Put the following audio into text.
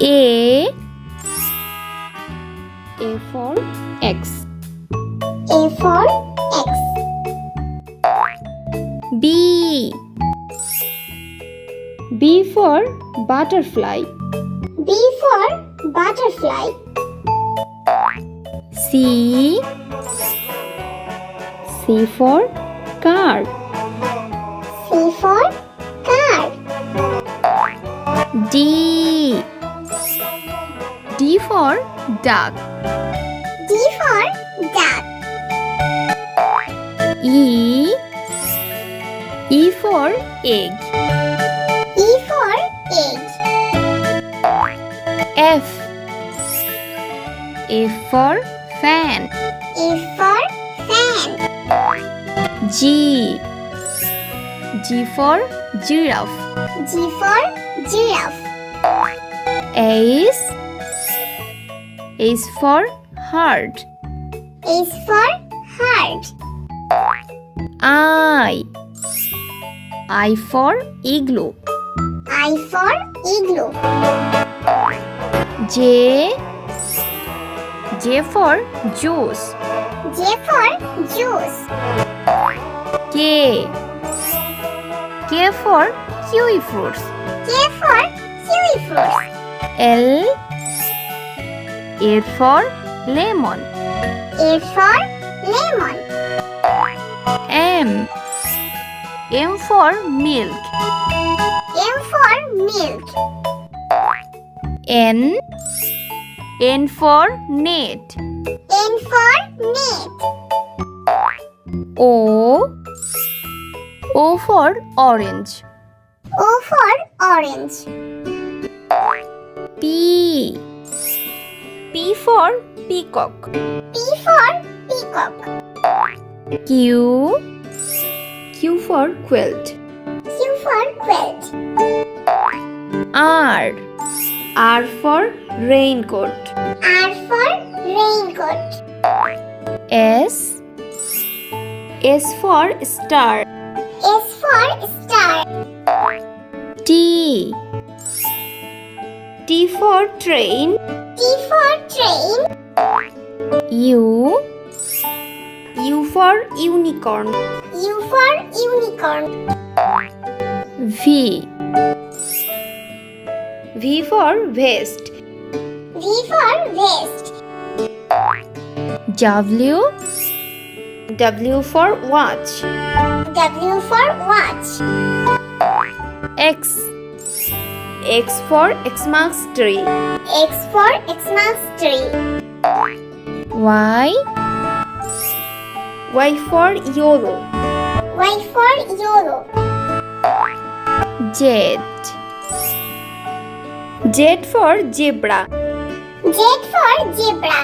A for X. A for X. B for butterfly. B for butterfly. C for car. C for car. D for duck. D for duck. E for egg. E for egg. F for fan. F for fan. G for giraffe. G for giraffe. H for heart. H for heart. I for igloo. I for igloo. J for juice. J for juice. K for kiwi fruits. K for kiwi fruits. L for lemon. A for lemon. M for milk. M for milk. N for net. N for net. O for orange. O for orange. P for peacock. P for peacock. Q for quilt. Q for quilt. R for raincoat. R for raincoat. S for star. S for star. T for train. T for train. U for unicorn. U for unicorn. V for vest. V for vest. W for watch. W for watch. X for Xmas tree. X for Xmas tree. Y for YOLO. Y for YOLO. Z for zebra. for zebra.